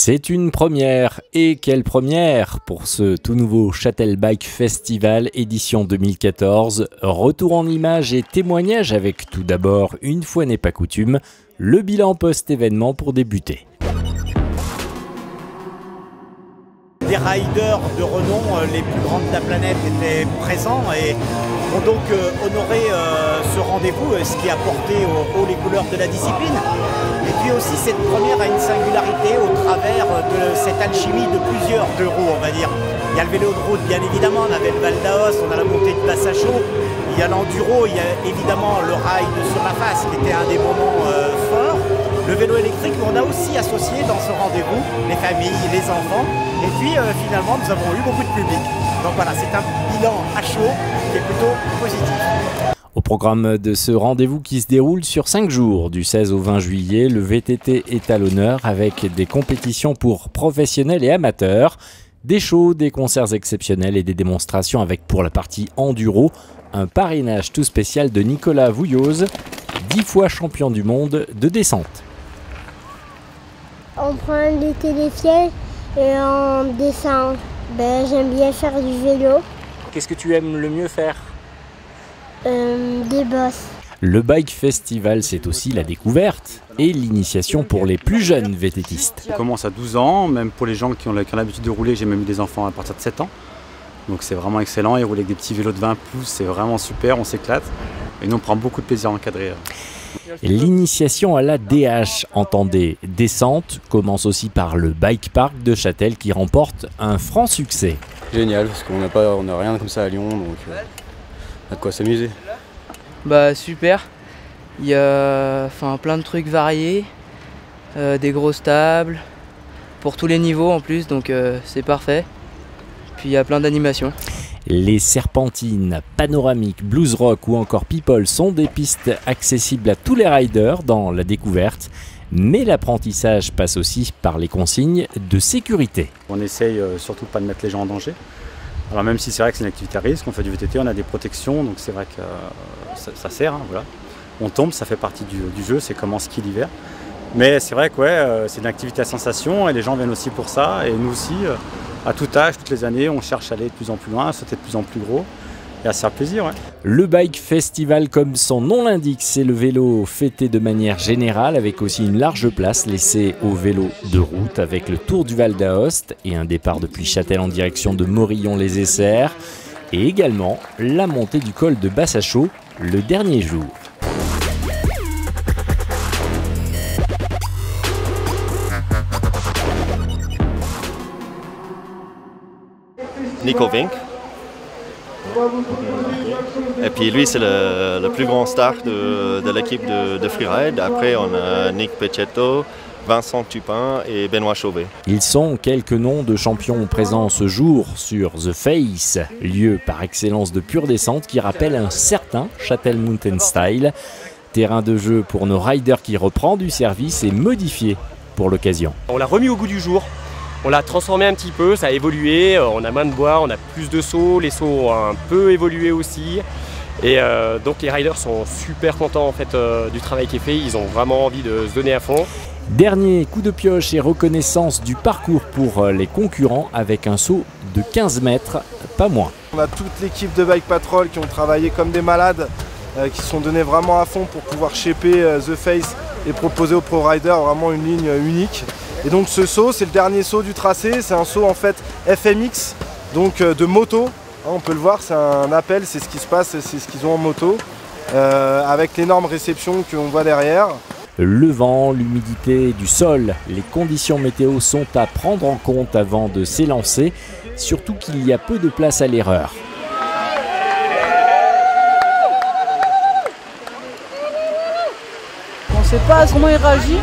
C'est une première, et quelle première pour ce tout nouveau Châtel Bike Festival édition 2014. Retour en images et témoignages avec tout d'abord, une fois n'est pas coutume, le bilan post-événement pour débuter. Des riders de renom, les plus grands de la planète étaient présents et ont donc honoré ce rendez-vous, ce qui a porté haut les couleurs de la discipline. Et puis aussi cette première a une singularité au travers de cette alchimie de plusieurs deux roues, on va dire. Il y a le vélo de route bien évidemment, on avait le Val d'Aoste, on a la montée de Bassachaux, il y a l'enduro, il y a évidemment le ride sur la face qui était un des moments forts. Le vélo électrique, on a aussi associé dans ce rendez-vous les familles, les enfants. Et puis finalement, nous avons eu beaucoup de public. Donc voilà, c'est un bilan à chaud qui est plutôt positif. Au programme de ce rendez-vous qui se déroule sur 5 jours, du 16 au 20 juillet, le VTT est à l'honneur avec des compétitions pour professionnels et amateurs, des shows, des concerts exceptionnels et des démonstrations avec, pour la partie enduro, un parrainage tout spécial de Nicolas Vouilloz, 10 fois champion du monde de descente. On prend les télésièges et on descend. J'aime bien faire du vélo. Qu'est-ce que tu aimes le mieux faire ? Des bosses. Le Bike Festival, c'est aussi la découverte et l'initiation pour les plus jeunes VTTistes. On commence à 12 ans, même pour les gens qui ont l'habitude de rouler, j'ai même eu des enfants à partir de 7 ans. Donc c'est vraiment excellent, et rouler avec des petits vélos de 20 pouces, c'est vraiment super, on s'éclate. Et nous on prend beaucoup de plaisir à encadrer. L'initiation à la DH, entendez descente, commence aussi par le Bike Park de Châtel qui remporte un franc succès. Génial, parce qu'on n'a rien comme ça à Lyon, donc on a de quoi s'amuser. Super, il y a plein de trucs variés, des grosses tables, pour tous les niveaux en plus, donc c'est parfait. Puis il y a plein d'animations. Les serpentines, panoramiques, blues rock ou encore people sont des pistes accessibles à tous les riders dans la découverte, mais l'apprentissage passe aussi par les consignes de sécurité. On essaye surtout pas de mettre les gens en danger. Alors même si c'est vrai que c'est une activité à risque, on fait du VTT, on a des protections, donc c'est vrai que ça sert. Voilà. On tombe, ça fait partie du jeu, c'est comme en ski l'hiver. Mais c'est vrai que c'est une activité à sensation et les gens viennent aussi pour ça, et nous aussi. À tout âge, toutes les années, on cherche à aller de plus en plus loin, à sauter de plus en plus gros et à se faire plaisir. Ouais. Le Bike Festival, comme son nom l'indique, c'est le vélo fêté de manière générale avec aussi une large place laissée au vélo de route avec le Tour du Val d'Aoste et un départ depuis Châtel en direction de Morillon-les-Essers et également la montée du col de Bassachaux le dernier jour. Nico Vink. Et puis lui c'est le plus grand star de l'équipe de freeride. Après on a Nick Pecchetto, Vincent Tupin et Benoît Chauvet. Ils sont quelques noms de champions présents ce jour sur The Face, lieu par excellence de pure descente qui rappelle un certain Châtel Mountain Style. Terrain de jeu pour nos riders qui reprend du service et modifié pour l'occasion. On l'a remis au goût du jour. On l'a transformé un petit peu, ça a évolué, on a moins de bois, on a plus de sauts, les sauts ont un peu évolué aussi. Et donc les riders sont super contents en fait, du travail qui est fait, ils ont vraiment envie de se donner à fond. Dernier coup de pioche et reconnaissance du parcours pour les concurrents avec un saut de 15 mètres, pas moins. On a toute l'équipe de Bike Patrol qui ont travaillé comme des malades, qui se sont donnés vraiment à fond pour pouvoir shaper The Face et proposer aux pro riders vraiment une ligne unique. Et donc ce saut, c'est le dernier saut du tracé, c'est un saut en fait FMX, donc de moto. On peut le voir, c'est un appel, c'est ce qui se passe, c'est ce qu'ils ont en moto, avec l'énorme réception qu'on voit derrière. Le vent, l'humidité du sol, les conditions météo sont à prendre en compte avant de s'élancer, surtout qu'il y a peu de place à l'erreur. On ne sait pas comment il réagit.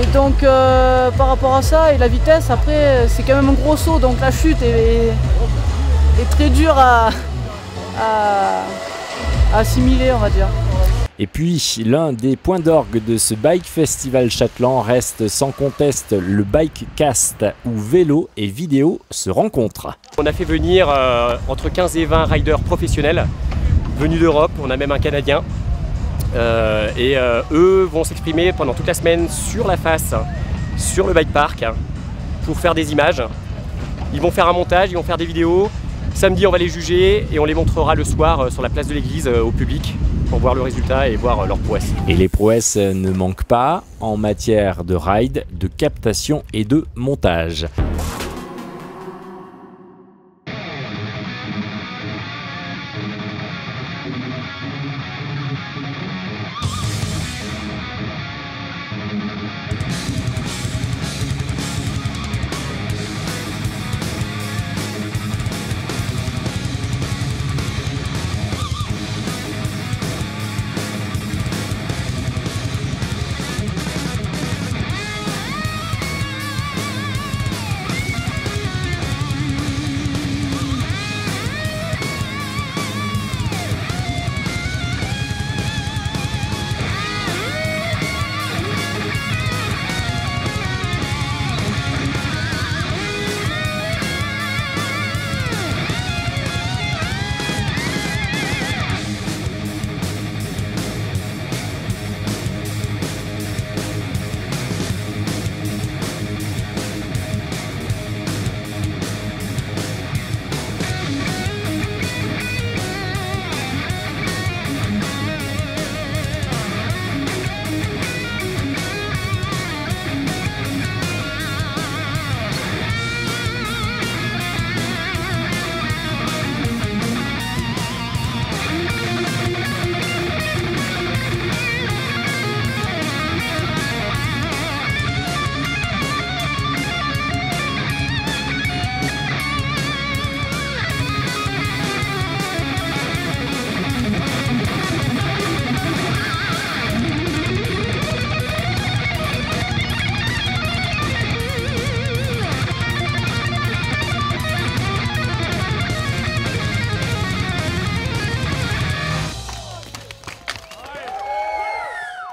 Et donc par rapport à ça et la vitesse, après c'est quand même un gros saut, donc la chute est très dure à assimiler, on va dire. Et puis l'un des points d'orgue de ce Bike Festival Châtelain reste sans conteste le Bike Cast où vélo et vidéo se rencontrent. On a fait venir entre 15 et 20 riders professionnels venus d'Europe, on a même un Canadien. Eux vont s'exprimer pendant toute la semaine sur la face, sur le bike park, pour faire des images. Ils vont faire un montage, ils vont faire des vidéos. Samedi, on va les juger et on les montrera le soir sur la place de l'église au public pour voir le résultat et voir leurs prouesses. Et les prouesses ne manquent pas en matière de ride, de captation et de montage.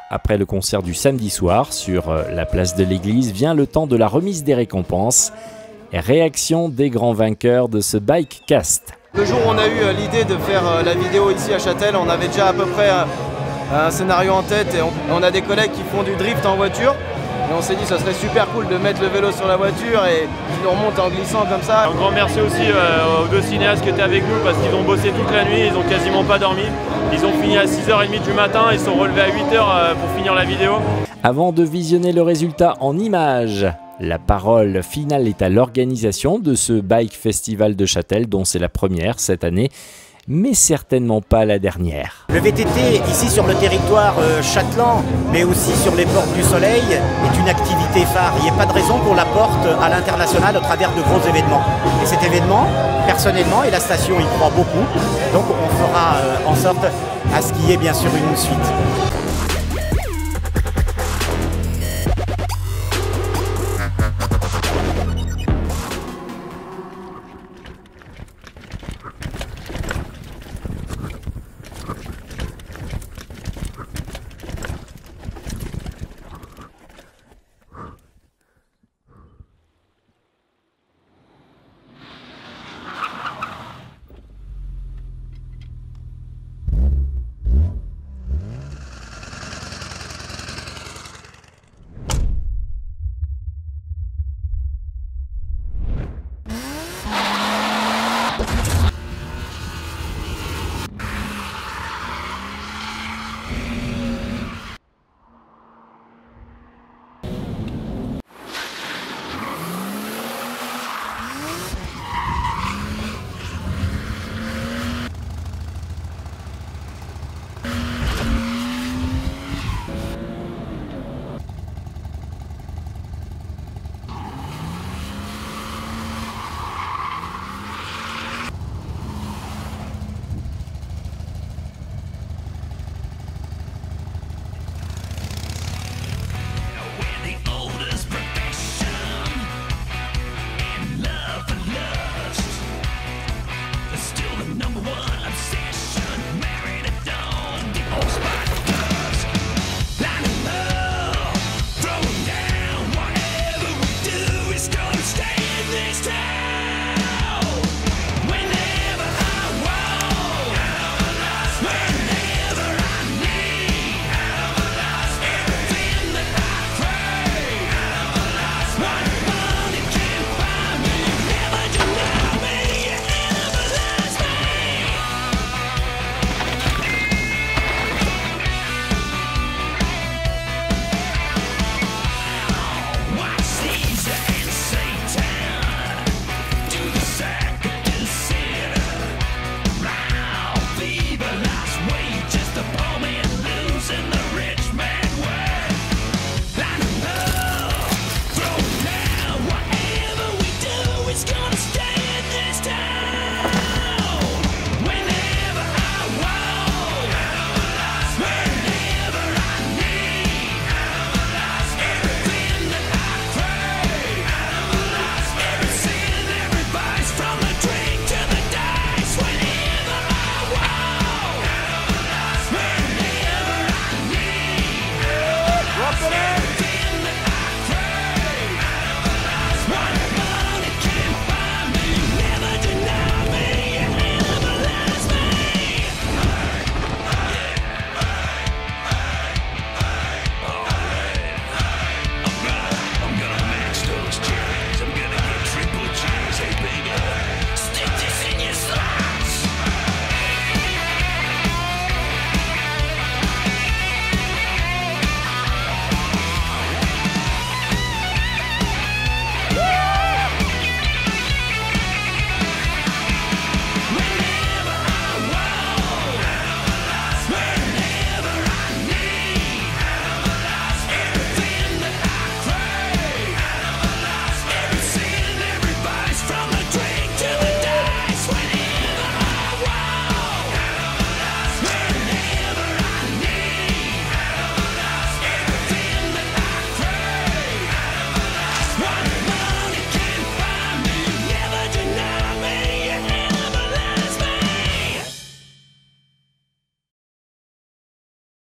Après le concert du samedi soir sur la place de l'église, vient le temps de la remise des récompenses et réaction des grands vainqueurs de ce bike cast. Le jour où on a eu l'idée de faire la vidéo ici à Châtel, on avait déjà à peu près un scénario en tête et on a des collègues qui font du drift en voiture. Et on s'est dit que ça serait super cool de mettre le vélo sur la voiture et qu'ils nous remontent en glissant comme ça. Un grand merci aussi aux deux cinéastes qui étaient avec nous parce qu'ils ont bossé toute la nuit, ils n'ont quasiment pas dormi. Ils ont fini à 6h30 du matin, ils sont relevés à 8h pour finir la vidéo. Avant de visionner le résultat en images, la parole finale est à l'organisation de ce Bike Festival de Châtel, dont c'est la première cette année, mais certainement pas la dernière. Le VTT, ici sur le territoire châtelan, mais aussi sur les Portes du Soleil, est une activité phare. Il n'y a pas de raison qu'on la porte à l'international au travers de gros événements. Et cet événement, personnellement, et la station y croit beaucoup, donc on fera en sorte à ce qu'il y ait bien sûr une suite.